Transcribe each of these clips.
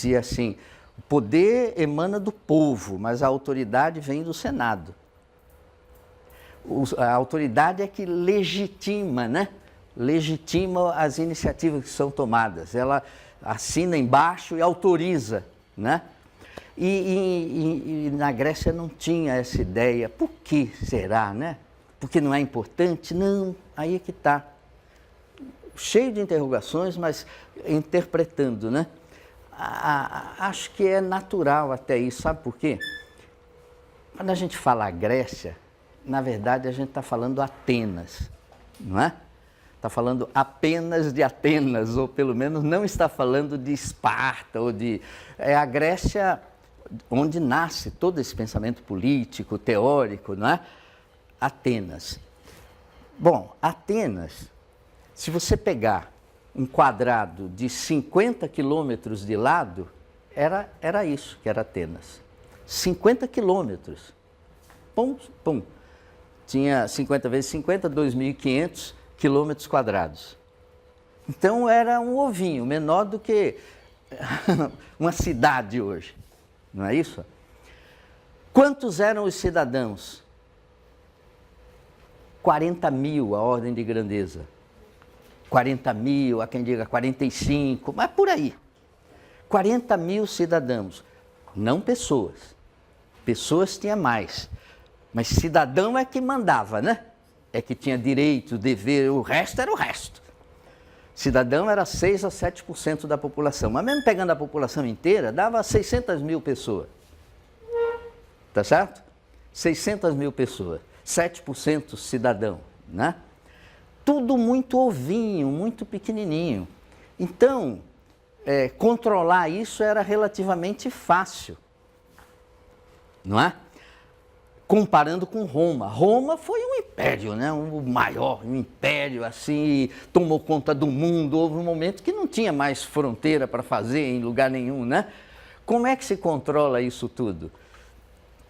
dizia assim, o poder emana do povo, mas a autoridade vem do Senado. A autoridade é que legitima, né? Legitima as iniciativas que são tomadas. Ela assina embaixo e autoriza, né? E na Grécia não tinha essa ideia. Por que será, né? Porque não é importante? Não, aí é que está. Cheio de interrogações, mas interpretando, né? Acho que é natural até isso, sabe por quê? Quando a gente fala Grécia, na verdade a gente está falando Atenas, não é? Está falando apenas de Atenas, ou pelo menos não está falando de Esparta, ou de... É a Grécia onde nasce todo esse pensamento político, teórico, não é? Atenas. Bom, Atenas, se você pegar um quadrado de 50 quilômetros de lado, era isso que era Atenas. 50 quilômetros. Pum, pum. Tinha 50 vezes 50, 2.500 quilômetros quadrados. Então era um ovinho, menor do que uma cidade hoje. Não é isso? Quantos eram os cidadãos? 40 mil, a ordem de grandeza. 40 mil, há quem diga 45, mas por aí. 40 mil cidadãos, não pessoas. Pessoas tinha mais, mas cidadão é que mandava, né? É que tinha direito, dever, o resto era o resto. Cidadão era 6 a 7% da população, mas mesmo pegando a população inteira, dava 600 mil pessoas. Tá certo? 600 mil pessoas, 7% cidadão, né? Tudo muito ovinho, muito pequenininho. Então, controlar isso era relativamente fácil, não é? Comparando com Roma. Roma foi um império, né? O maior, um império assim, tomou conta do mundo. Houve um momento que não tinha mais fronteira para fazer em lugar nenhum, né? Como é que se controla isso tudo?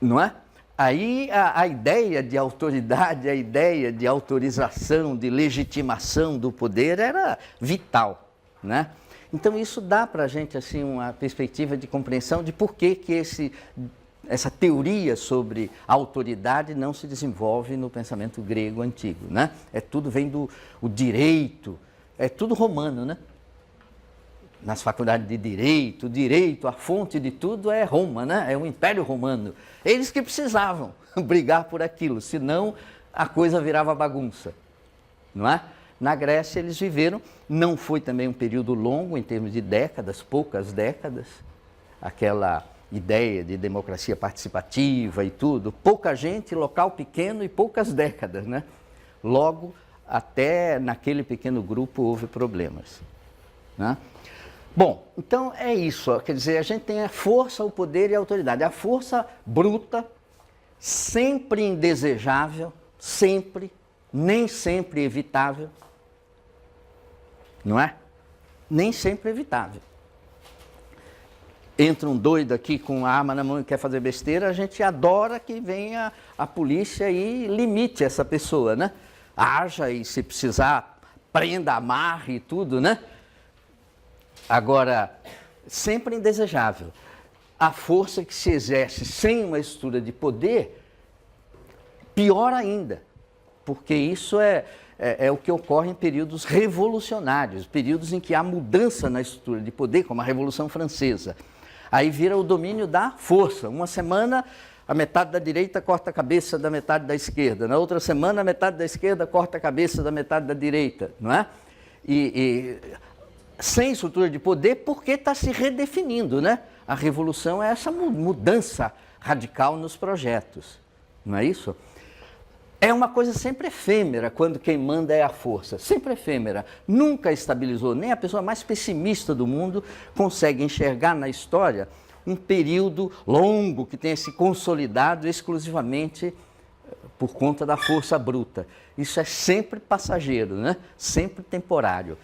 Não é? Aí a ideia de autoridade, a ideia de autorização, de legitimação do poder era vital, né? Então isso dá para a gente assim, uma perspectiva de compreensão de por que essa teoria sobre autoridade não se desenvolve no pensamento grego antigo, né? Tudo vem do direito, é tudo romano, né? Nas faculdades de direito, a fonte de tudo é Roma, né? É o Império Romano. Eles que precisavam brigar por aquilo, senão a coisa virava bagunça, não é? Na Grécia eles viveram, não foi também um período longo em termos de décadas, poucas décadas, aquela ideia de democracia participativa e tudo, pouca gente, local pequeno e poucas décadas, né? Logo, até naquele pequeno grupo houve problemas, né? Bom, então é isso, ó. Quer dizer, a gente tem a força, o poder e a autoridade. A força bruta, sempre indesejável, sempre, nem sempre evitável, não é? Nem sempre evitável. Entra um doido aqui com a arma na mão e quer fazer besteira, a gente adora que venha a polícia e limite essa pessoa, né? Haja e, se precisar, prenda, amarre e tudo, né? Agora, sempre indesejável. A força que se exerce sem uma estrutura de poder, pior ainda, porque isso é o que ocorre em períodos revolucionários, períodos em que há mudança na estrutura de poder, como a Revolução Francesa. Aí vira o domínio da força. Uma semana, a metade da direita corta a cabeça da metade da esquerda. Na outra semana, a metade da esquerda corta a cabeça da metade da direita, não é? Sem estrutura de poder, porque está se redefinindo, né? A revolução é essa mudança radical nos projetos, não é isso? É uma coisa sempre efêmera quando quem manda é a força, sempre efêmera. Nunca estabilizou, nem a pessoa mais pessimista do mundo consegue enxergar na história um período longo que tenha se consolidado exclusivamente por conta da força bruta. Isso é sempre passageiro, né? Sempre temporário.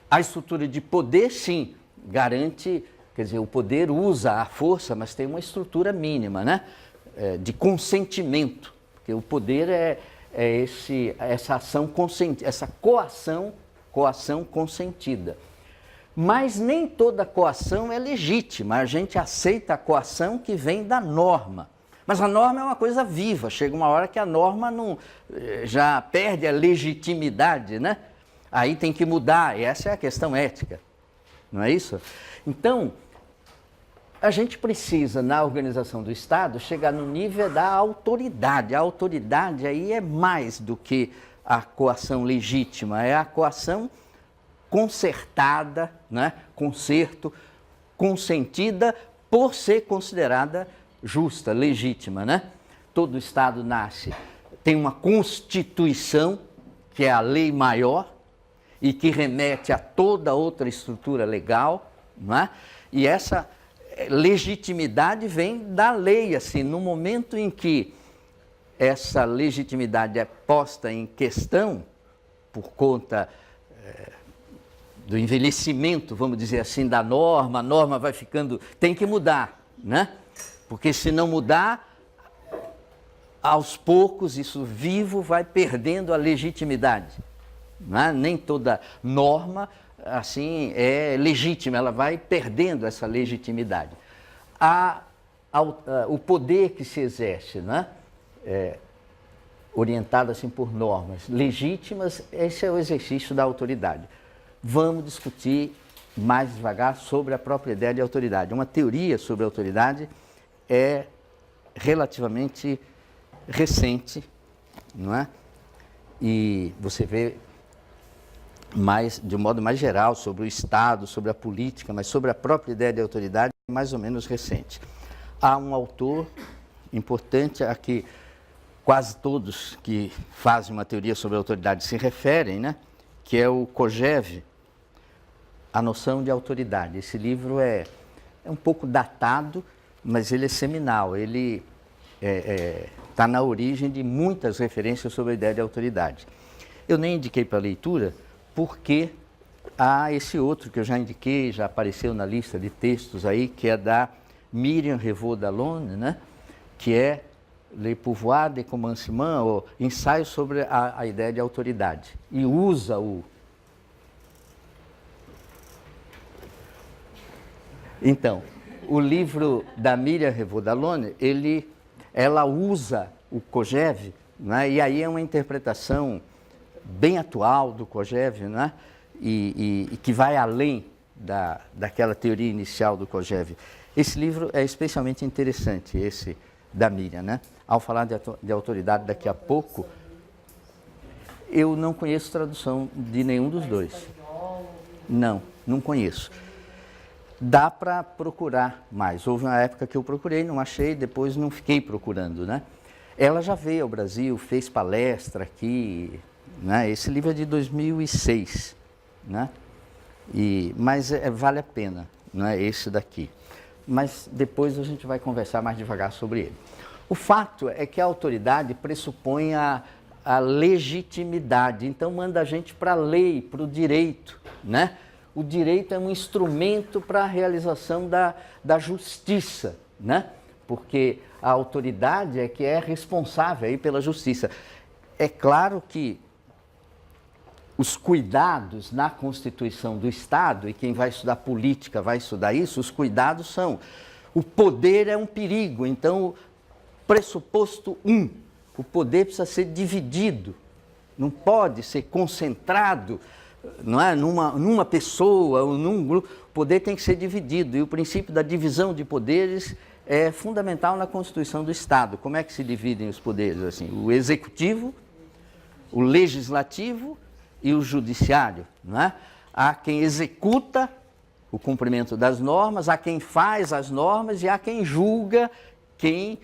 A estrutura de poder, sim, garante, quer dizer, o poder usa a força, mas tem uma estrutura mínima, né? De consentimento, porque o poder essa ação consentida, essa coação consentida. Mas nem toda coação é legítima. A gente aceita a coação que vem da norma. Mas a norma é uma coisa viva. Chega uma hora que a norma não, já perde a legitimidade, né? Aí tem que mudar. E essa é a questão ética. Não é isso? Então, a gente precisa, na organização do Estado, chegar no nível da autoridade. A autoridade aí é mais do que a coação legítima, é a coação concertada, né? Concerto, consentida por ser considerada justa, legítima, né? Todo Estado nasce, tem uma Constituição, que é a lei maior, e que remete a toda outra estrutura legal, né? E essa legitimidade vem da lei, assim, no momento em que essa legitimidade é posta em questão, por conta do envelhecimento, vamos dizer assim, da norma, a norma vai ficando, tem que mudar, né? Porque se não mudar, aos poucos, isso vivo vai perdendo a legitimidade, né? Nem toda norma, assim, é legítima, ela vai perdendo essa legitimidade. O poder que se exerce, né? Orientado assim por normas legítimas, esse é o exercício da autoridade. Vamos discutir mais devagar sobre a própria ideia de autoridade. Uma teoria sobre a autoridade é relativamente recente, não é? E você vê de um modo mais geral sobre o Estado, sobre a política, mas sobre a própria ideia de autoridade é mais ou menos recente. Há um autor importante a que quase todos que fazem uma teoria sobre a autoridade se referem, né? Que é o Kojève, A Noção de Autoridade. Esse livro é um pouco datado, mas ele é seminal, ele está na origem de muitas referências sobre a ideia de autoridade. Eu nem indiquei para leitura porque há esse outro que eu já indiquei, já apareceu na lista de textos aí, que é da Myriam Revaud-Dallon, né? Que é Le Pouvoir des Commencements, ou Ensaio sobre a ideia de autoridade. E usa Então, o livro da Myriam Revaud-Dallon, ela usa o Kojève, né? E aí é uma interpretação bem atual do Kojève, né? E que vai além daquela teoria inicial do Kojève. Esse livro é especialmente interessante, esse da Myriam, né? Ao falar de autoridade daqui a pouco, eu não conheço tradução de nenhum dos dois. Não conheço. Dá para procurar mais. Houve uma época que eu procurei, não achei, depois não fiquei procurando, né? Ela já veio ao Brasil, fez palestra aqui, né? Esse livro é de 2006, né? Mas vale a pena, não é esse daqui. Mas depois a gente vai conversar mais devagar sobre ele. O fato é que a autoridade pressupõe a legitimidade, então manda a gente para a lei, para o direito, né? O direito é um instrumento para a realização da justiça, né? Porque a autoridade é que é responsável aí pela justiça. É claro que os cuidados na Constituição do Estado, e quem vai estudar política vai estudar isso, os cuidados são: o poder é um perigo, então, pressuposto 1, o poder precisa ser dividido, não pode ser concentrado, não é, numa pessoa ou num grupo. O poder tem que ser dividido, e o princípio da divisão de poderes é fundamental na Constituição do Estado. Como é que se dividem os poderes? Assim, o executivo, o legislativo e o judiciário, não é? Há quem executa o cumprimento das normas, há quem faz as normas e há quem julga quem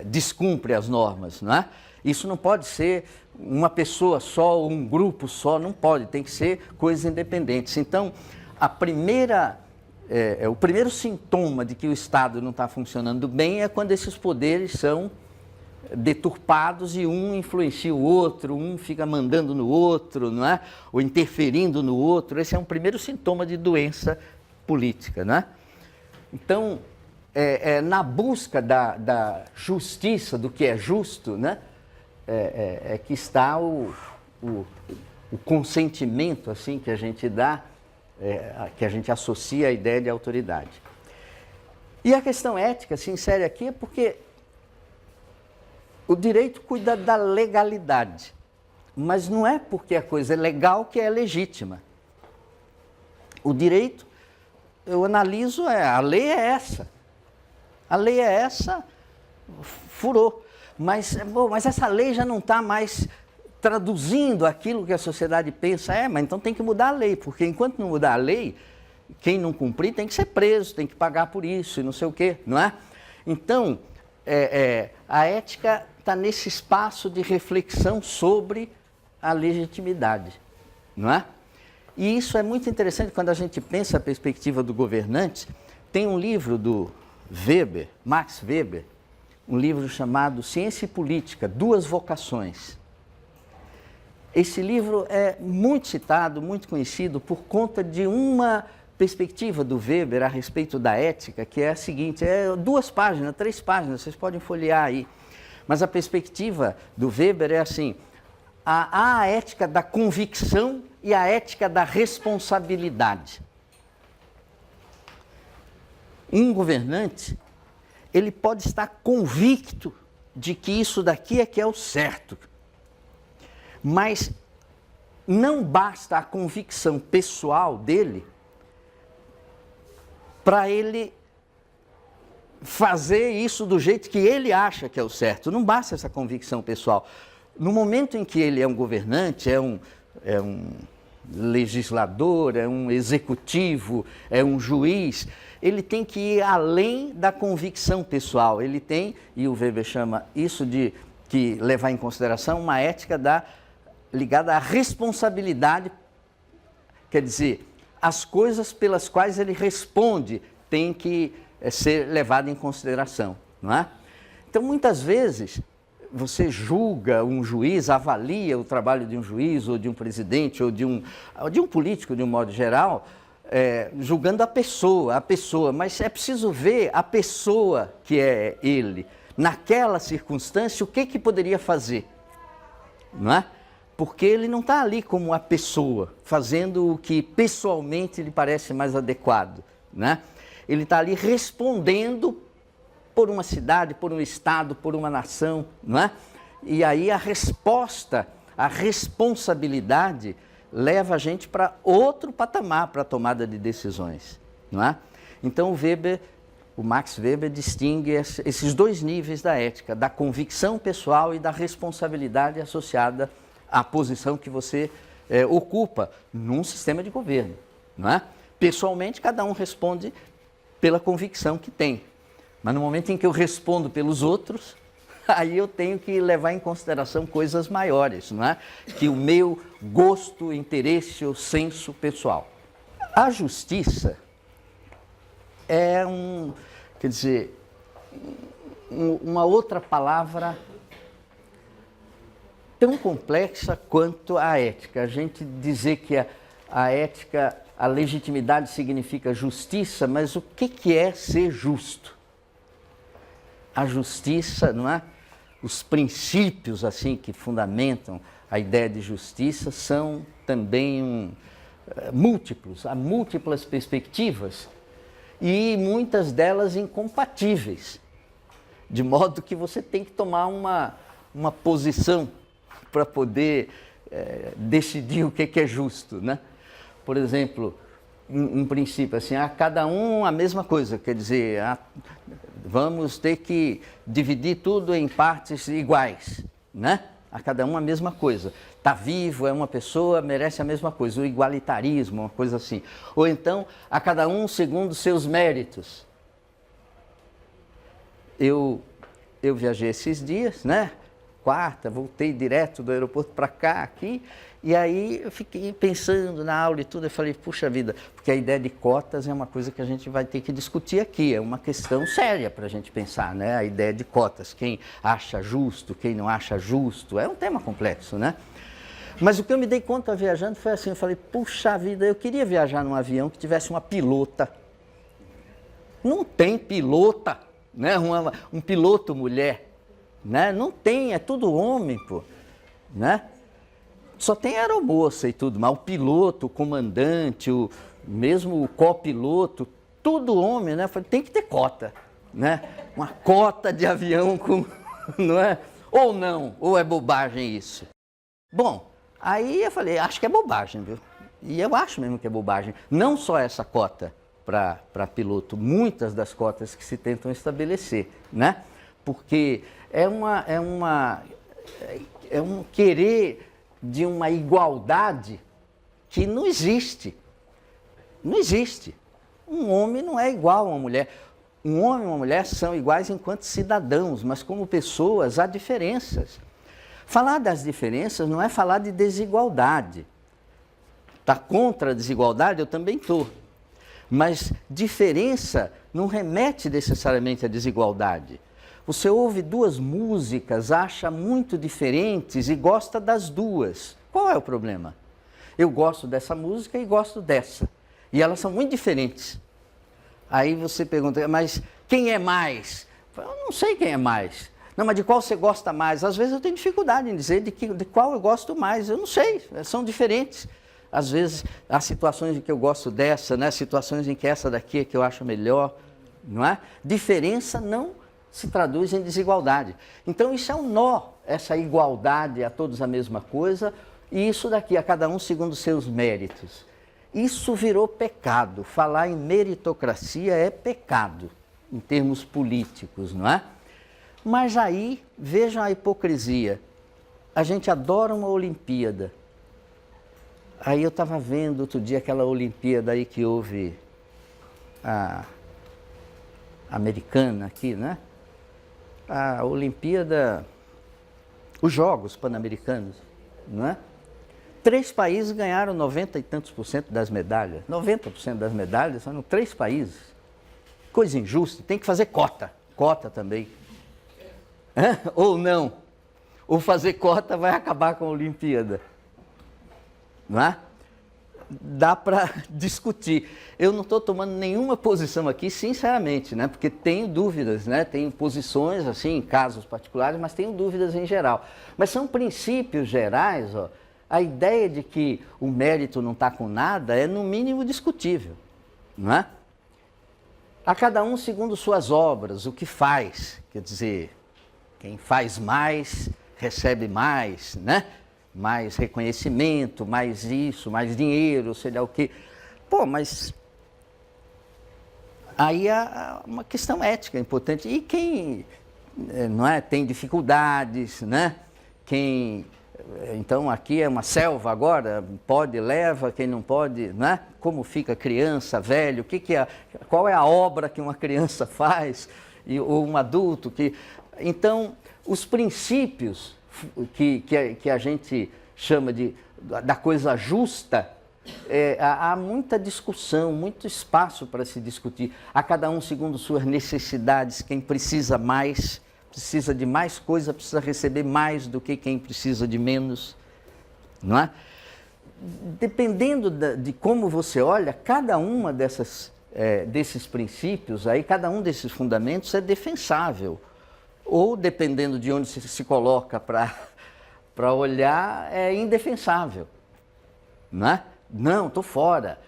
descumpre as normas, não é? Isso não pode ser uma pessoa só ou um grupo só, não pode, tem que ser coisas independentes. Então, o primeiro sintoma de que o Estado não está funcionando bem é quando esses poderes são deturpados e um influencia o outro, um fica mandando no outro, não é? Ou interferindo no outro. Esse é um primeiro sintoma de doença política, não é? Então, na busca da justiça, do que é justo, né? Que está o consentimento assim que a gente dá que a gente associa à ideia de autoridade. E a questão ética se insere aqui é porque o direito cuida da legalidade, mas não é porque a coisa é legal que é legítima. O direito, eu analiso, a lei é essa. A lei é essa, furou. Mas essa lei já não está mais traduzindo aquilo que a sociedade pensa. Mas então tem que mudar a lei, porque enquanto não mudar a lei, quem não cumprir tem que ser preso, tem que pagar por isso e não sei o quê, não é? Então, a ética está nesse espaço de reflexão sobre a legitimidade, não é? E isso é muito interessante quando a gente pensa a perspectiva do governante. Tem um livro do Weber, Max Weber, um livro chamado Ciência e Política, Duas Vocações. Esse livro é muito citado, muito conhecido por conta de uma perspectiva do Weber a respeito da ética, que é a seguinte, 2 páginas, 3 páginas, vocês podem folhear aí. Mas a perspectiva do Weber é assim, há a ética da convicção e a ética da responsabilidade. Um governante, ele pode estar convicto de que isso daqui é que é o certo, mas não basta a convicção pessoal dele para ele fazer isso do jeito que ele acha que é o certo. Não basta essa convicção pessoal. No momento em que ele é um governante, é um legislador, é um executivo, é um juiz, ele tem que ir além da convicção pessoal. Ele tem, e o Weber chama isso de que levar em consideração uma ética ligada à responsabilidade, quer dizer, as coisas pelas quais ele responde têm que ser levadas em consideração, não é? Então, muitas vezes, você julga um juiz, avalia o trabalho de um juiz, ou de um presidente, ou de um político, de um modo geral, julgando a pessoa, mas é preciso ver a pessoa que é ele, naquela circunstância, o que poderia fazer, não é? Porque ele não está ali como a pessoa, fazendo o que pessoalmente lhe parece mais adequado, né? Ele está ali respondendo por uma cidade, por um estado, por uma nação, não é? E aí a resposta, a responsabilidade leva a gente para outro patamar para a tomada de decisões, não é? Então o Max Weber distingue esses 2 níveis da ética, da convicção pessoal e da responsabilidade associada à posição que você ocupa num sistema de governo, não é? Pessoalmente, cada um responde pela convicção que tem. Mas no momento em que eu respondo pelos outros, aí eu tenho que levar em consideração coisas maiores, não é? Que o meu gosto, interesse ou senso pessoal. A justiça é uma outra palavra tão complexa quanto a ética. A gente dizer que a ética, a legitimidade significa justiça, mas o que é ser justo? A justiça, não é? Os princípios assim que fundamentam a ideia de justiça são também múltiplos, há múltiplas perspectivas e muitas delas incompatíveis, de modo que você tem que tomar uma posição para poder decidir o que é justo, né? Por exemplo, um princípio assim, a cada um a mesma coisa, quer dizer, vamos ter que dividir tudo em partes iguais, né? A cada um a mesma coisa. Está vivo, é uma pessoa, merece a mesma coisa, o igualitarismo, uma coisa assim. Ou então, a cada um segundo seus méritos. Eu viajei esses dias, né? Quarta, voltei direto do aeroporto para cá, aqui, e aí eu fiquei pensando na aula e tudo, eu falei, puxa vida, porque a ideia de cotas é uma coisa que a gente vai ter que discutir aqui, é uma questão séria para a gente pensar, né? A ideia de cotas, quem acha justo, quem não acha justo, é um tema complexo, né? Mas o que eu me dei conta viajando foi assim, eu falei, puxa vida, eu queria viajar num avião que tivesse uma pilota. Não tem pilota, né? Um piloto mulher. Né? Não tem, é tudo homem, pô, né? Só tem aeromoça e tudo, mas o piloto, o comandante, mesmo o copiloto, tudo homem, né? Falei, tem que ter cota, né? Uma cota de avião com, não é? Ou não, ou é bobagem isso. Bom, aí eu falei, acho que é bobagem, viu? E eu acho mesmo que é bobagem. Não só essa cota para piloto, muitas das cotas que se tentam estabelecer, né? Porque é um querer de uma igualdade que não existe. Não existe. Um homem não é igual a uma mulher. Um homem e uma mulher são iguais enquanto cidadãos, mas como pessoas há diferenças. Falar das diferenças não é falar de desigualdade. Está contra a desigualdade? Eu também estou. Mas diferença não remete necessariamente à desigualdade. Você ouve duas músicas, acha muito diferentes e gosta das duas. Qual é o problema? Eu gosto dessa música e gosto dessa. E elas são muito diferentes. Aí você pergunta, mas quem é mais? Eu não sei quem é mais. Não, mas de qual você gosta mais? Às vezes eu tenho dificuldade em dizer de qual eu gosto mais. Eu não sei, são diferentes. Às vezes há situações em que eu gosto dessa, né? Situações em que essa daqui é que eu acho melhor, não é? Diferença não se traduz em desigualdade. Então isso é um nó, essa igualdade a todos a mesma coisa, e isso daqui a cada um segundo os seus méritos. Isso virou pecado. Falar em meritocracia é pecado, em termos políticos, não é? Mas aí, vejam a hipocrisia. A gente adora uma Olimpíada. Aí eu estava vendo outro dia aquela Olimpíada aí que houve, a americana aqui, né? A Olimpíada, os Jogos Pan-Americanos, não é? 3 países ganharam 90 e tantos % das medalhas. 90% das medalhas são 3 países. Coisa injusta, tem que fazer cota. Cota também. Ou não. Ou fazer cota vai acabar com a Olimpíada. Não é? Dá para discutir. Eu não estou tomando nenhuma posição aqui, sinceramente, né? Porque tenho dúvidas, né? Tenho posições, assim, em casos particulares, mas tenho dúvidas em geral. Mas são princípios gerais, ó. A ideia de que o mérito não está com nada é, no mínimo, discutível, não é? A cada um segundo suas obras, o que faz, quer dizer, quem faz mais, recebe mais, né? Mais reconhecimento, mais isso, mais dinheiro, sei lá o quê. Pô, mas aí há uma questão ética importante. E quem não é, tem dificuldades, né? Então aqui é uma selva agora, pode, leva, quem não pode, né? Como fica criança, velho, qual é a obra que uma criança faz, ou um adulto que... Então, os princípios que a gente chama da coisa justa, há muita discussão, muito espaço para se discutir. A cada um segundo suas necessidades, quem precisa mais, precisa de mais coisa, precisa receber mais do que quem precisa de menos, não é? Dependendo de como você olha, cada uma desses princípios, aí, cada um desses fundamentos é defensável. Ou, dependendo de onde se coloca para olhar, é indefensável. Não é? Não, estou fora.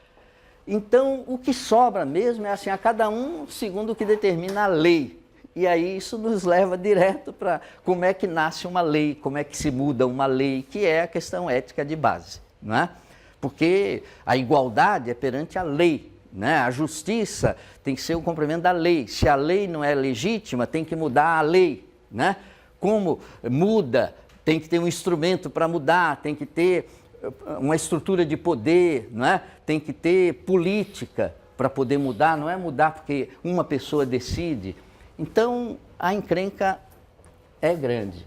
Então, o que sobra mesmo é assim, a cada um segundo o que determina a lei. E aí isso nos leva direto para como é que nasce uma lei, como é que se muda uma lei, que é a questão ética de base, não é? Porque a igualdade é perante a lei, né? A justiça tem que ser o cumprimento da lei. Se a lei não é legítima, tem que mudar a lei, né? Como muda, tem que ter um instrumento para mudar, tem que ter uma estrutura de poder, não é? Tem que ter política para poder mudar, não é mudar porque uma pessoa decide. Então, a encrenca é grande.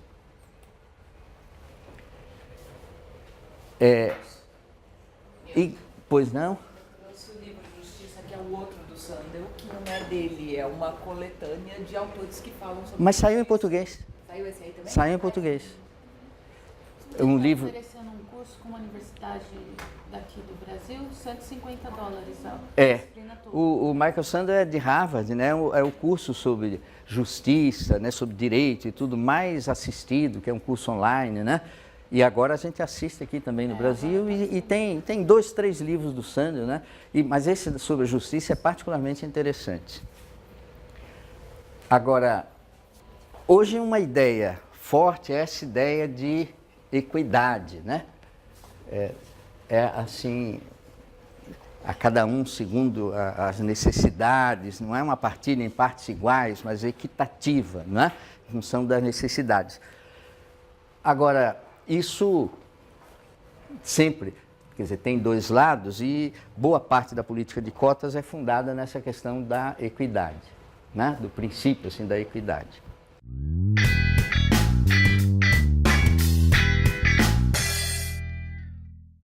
Pois não? Trouxe o livro Justiça, que é o outro do Sandel, que não é dele, é uma coletânea de autores que falam sobre... Mas saiu em português. Saiu esse aí também? Saiu em português. Um livro... oferecendo um curso com uma universidade daqui do Brasil, $150 a disciplina toda. O Michael Sandel é de Harvard, né? É o curso sobre justiça, né? Sobre direito e tudo mais assistido, que é um curso online, né? E agora a gente assiste aqui também no Brasil e tem 2, 3 livros do Sandro, né? Mas esse sobre a justiça é particularmente interessante. Agora, hoje uma ideia forte é essa ideia de equidade, né? Assim, a cada um segundo as necessidades, não é uma partilha em partes iguais, mas equitativa, não é? Em função das necessidades. Agora, isso sempre, quer dizer, tem 2 lados e boa parte da política de cotas é fundada nessa questão da equidade, né? Do princípio assim, da equidade.